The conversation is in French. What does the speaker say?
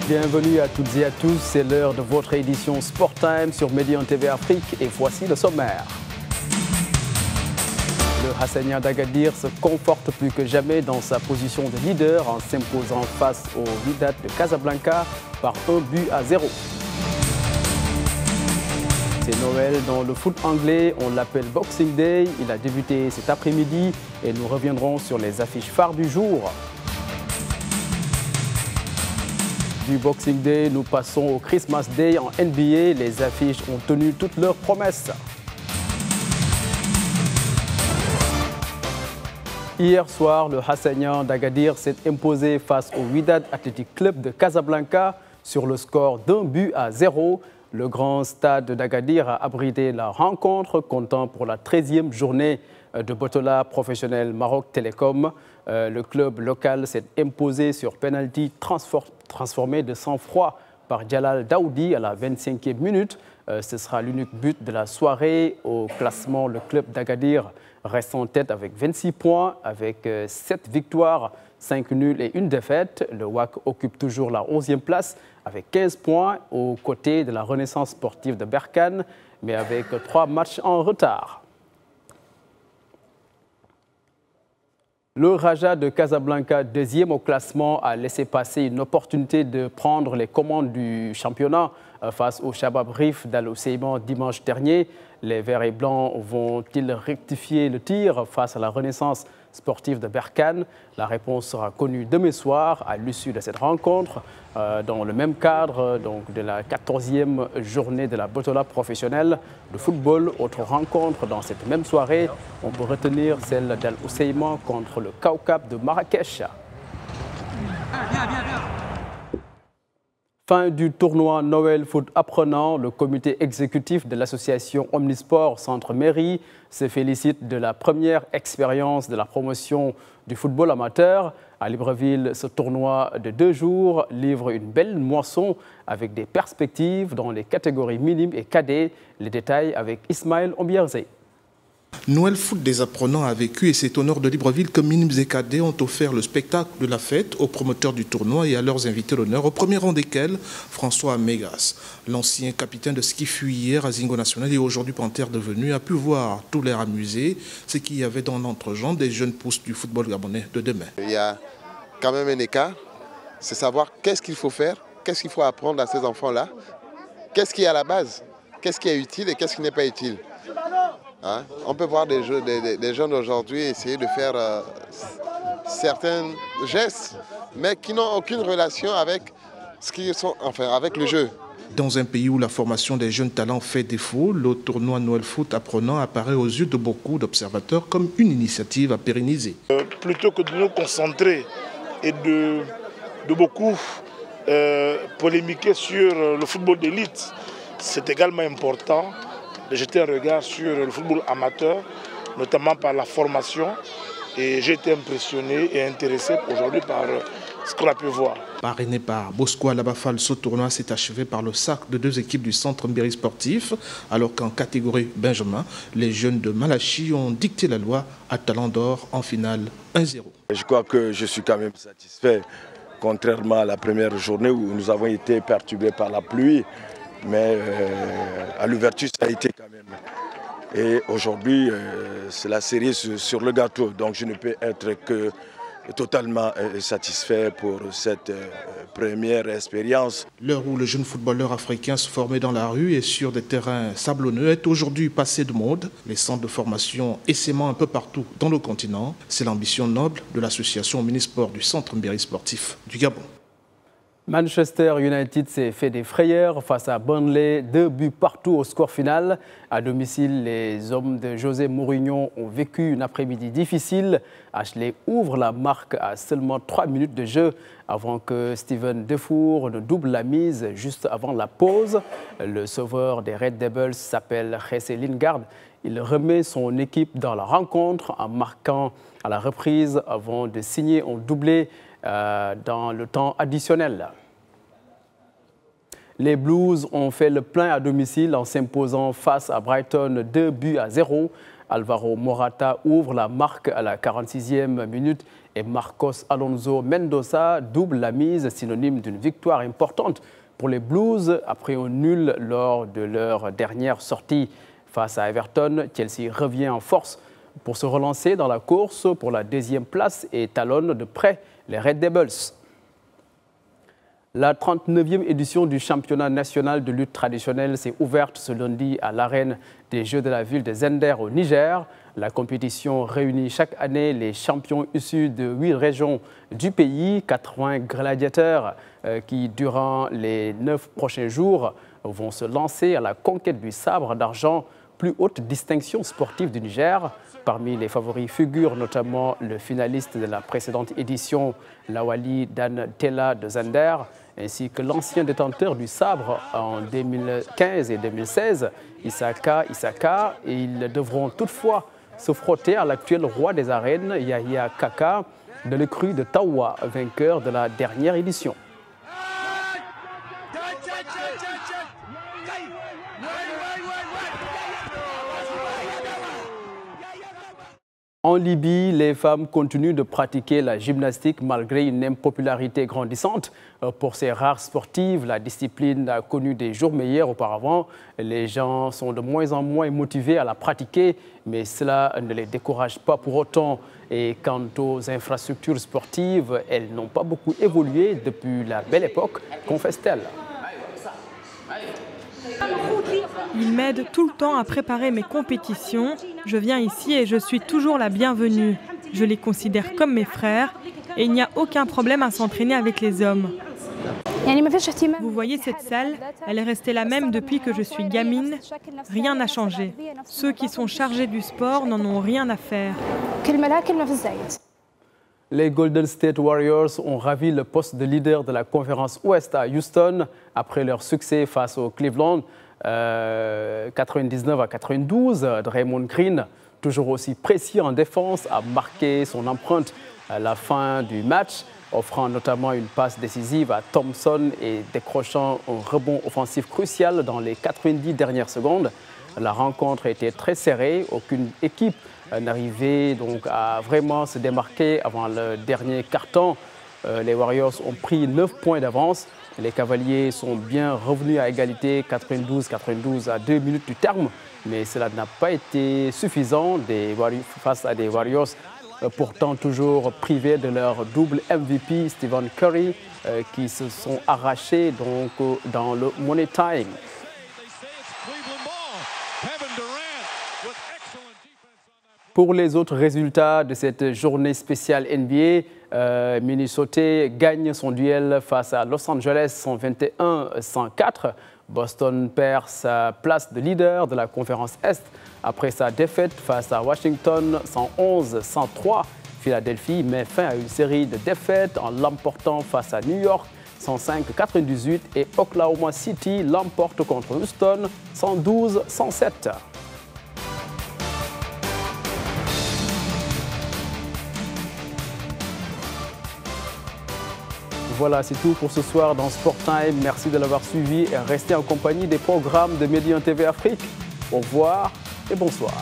Bienvenue à toutes et à tous, c'est l'heure de votre édition Sport Time sur Médian TV Afrique et voici le sommaire. Le Hassania d'Agadir se conforte plus que jamais dans sa position de leader en s'imposant face au Wydad de Casablanca par 1-0. C'est Noël dans le foot anglais, on l'appelle Boxing Day, il a débuté cet après-midi et nous reviendrons sur les affiches phares du jour. Du Boxing Day, nous passons au Christmas Day en NBA. Les affiches ont tenu toutes leurs promesses. Hier soir, le Hassania d'Agadir s'est imposé face au Wydad Athletic Club de Casablanca sur le score d'1-0. Le grand stade d'Agadir a abrité la rencontre, comptant pour la 13e journée de Botola Professionnel Maroc Télécom. Le club local s'est imposé sur penalty transformé de sang-froid par Jalal Daoudi à la 25e minute. Ce sera l'unique but de la soirée. Au classement, le club d'Agadir reste en tête avec 26 points, avec 7 victoires, 5 nuls et 1 défaite. Le WAC occupe toujours la 11e place avec 15 points aux côtés de la Renaissance sportive de Berkane, mais avec 3 matchs en retard. Le Raja de Casablanca, deuxième au classement, a laissé passer une opportunité de prendre les commandes du championnat face au Shabab Rif d'Al Hoceïma dimanche dernier. Les Verts et Blancs vont-ils rectifier le tir face à la Renaissance sportive de Berkane? La réponse sera connue demain soir à l'issue de cette rencontre. Dans le même cadre de la 14e journée de la Botola professionnelle de football, autre rencontre dans cette même soirée, on peut retenir celle d'Al Hoceïma contre le Kaukab de Marrakech. Fin du tournoi Noël Foot Apprenant, le comité exécutif de l'association Omnisport Centre Mairie se félicite de la première expérience de la promotion du football amateur. À Libreville, ce tournoi de 2 jours livre une belle moisson avec des perspectives dans les catégories minimes et cadets. Les détails avec Ismaël Ombiarzé. Noël Foot des apprenants a vécu et cet honneur de Libreville que minimes et cadets ont offert le spectacle de la fête aux promoteurs du tournoi et à leurs invités d'honneur, au premier rang desquels François Mégas. L'ancien capitaine de ski fut hier à Zingo National et aujourd'hui panthère devenu a pu voir tout l'air amusé, ce qu'il y avait dans l'entre-jambe des jeunes pousses du football gabonais de demain. Il y a quand même un écart, c'est savoir qu'est-ce qu'il faut faire, qu'est-ce qu'il faut apprendre à ces enfants-là, qu'est-ce qui est à la base, qu'est-ce qui est utile et qu'est-ce qui n'est pas utile. Hein? On peut voir des jeunes aujourd'hui essayer de faire certains gestes, mais qui n'ont aucune relation avec ce qu'ils sont, enfin, avec le jeu. Dans un pays où la formation des jeunes talents fait défaut, le tournoi Noël Foot Apprenant apparaît aux yeux de beaucoup d'observateurs comme une initiative à pérenniser. Plutôt que de nous concentrer et de beaucoup polémiquer sur le football d'élite, c'est également important de jeter un regard sur le football amateur, notamment par la formation. Et j'ai été impressionné et intéressé aujourd'hui par ce qu'on a pu voir. Parrainé par Bosco Alabafal, ce tournoi s'est achevé par le sac de 2 équipes du centre Mbéry sportif, alors qu'en catégorie Benjamin, les jeunes de Malachi ont dicté la loi à Talent d'Or en finale 1-0. Je crois que je suis quand même satisfait, contrairement à la première journée où nous avons été perturbés par la pluie. Mais à l'ouverture, ça a été quand même. Et aujourd'hui, c'est la cerise sur le gâteau. Donc je ne peux être que totalement satisfait pour cette première expérience. L'heure où le jeune footballeur africain se formait dans la rue et sur des terrains sablonneux est aujourd'hui passé de mode. Les centres de formation essaimant un peu partout dans le continent, c'est l'ambition noble de l'association Omnisport du Centre Mbéry sportif du Gabon. Manchester United s'est fait des frayeurs face à Burnley, 2 buts partout au score final. À domicile, les hommes de José Mourinho ont vécu une après-midi difficile. Ashley ouvre la marque à seulement 3 minutes de jeu avant que Steven Defour ne double la mise juste avant la pause. Le sauveur des Red Devils s'appelle Jesse Lingard. Il remet son équipe dans la rencontre en marquant à la reprise avant de signer un doublé dans le temps additionnel. Les Blues ont fait le plein à domicile en s'imposant face à Brighton 2-0. Alvaro Morata ouvre la marque à la 46e minute et Marcos Alonso Mendoza double la mise, synonyme d'une victoire importante pour les Blues après un nul lors de leur dernière sortie face à Everton. Chelsea revient en force pour se relancer dans la course pour la deuxième place et talonne de près les Red Devils. La 39e édition du championnat national de lutte traditionnelle s'est ouverte ce lundi à l'arène des Jeux de la ville de Zender au Niger. La compétition réunit chaque année les champions issus de 8 régions du pays, 80 gladiateurs qui, durant les 9 prochains jours, vont se lancer à la conquête du sabre d'argent, plus haute distinction sportive du Niger. Parmi les favoris figurent notamment le finaliste de la précédente édition, Lawali Dan Tella de Zender, ainsi que l'ancien détenteur du sabre en 2015 et 2016, Isaka. Et ils devront toutefois se frotter à l'actuel roi des arènes, Yahya Kaka, de l'écurie de Tawa, vainqueur de la dernière édition. En Libye, les femmes continuent de pratiquer la gymnastique malgré une impopularité grandissante. Pour ces rares sportives, la discipline a connu des jours meilleurs auparavant. Les gens sont de moins en moins motivés à la pratiquer, mais cela ne les décourage pas pour autant. Et quant aux infrastructures sportives, elles n'ont pas beaucoup évolué depuis la belle époque, confesse-t-elle. Ils m'aident tout le temps à préparer mes compétitions. Je viens ici et je suis toujours la bienvenue. Je les considère comme mes frères et il n'y a aucun problème à s'entraîner avec les hommes. Vous voyez cette salle, elle est restée la même depuis que je suis gamine. Rien n'a changé. Ceux qui sont chargés du sport n'en ont rien à faire. Les Golden State Warriors ont ravi le poste de leader de la conférence Ouest à Houston après leur succès face aux Cleveland 99-92. Draymond Green, toujours aussi précis en défense, a marqué son empreinte à la fin du match, offrant notamment une passe décisive à Thompson et décrochant un rebond offensif crucial dans les 90 dernières secondes. La rencontre a été très serrée, aucune équipe n'arrivait donc à vraiment se démarquer avant le dernier quart-temps. Les Warriors ont pris 9 points d'avance. Les Cavaliers sont bien revenus à égalité 92-92 à 2 minutes du terme, mais cela n'a pas été suffisant face à des Warriors pourtant toujours privés de leur double MVP Stephen Curry qui se sont arrachés donc dans le Money Time. Pour les autres résultats de cette journée spéciale NBA, Minnesota gagne son duel face à Los Angeles 121-104. Boston perd sa place de leader de la conférence Est après sa défaite face à Washington 111-103. Philadelphie met fin à une série de défaites en l'emportant face à New York 105-98 et Oklahoma City l'emporte contre Houston 112-107. Voilà, c'est tout pour ce soir dans Sport Time. Merci de l'avoir suivi et restez en compagnie des programmes de Médian TV Afrique. Au revoir et bonsoir.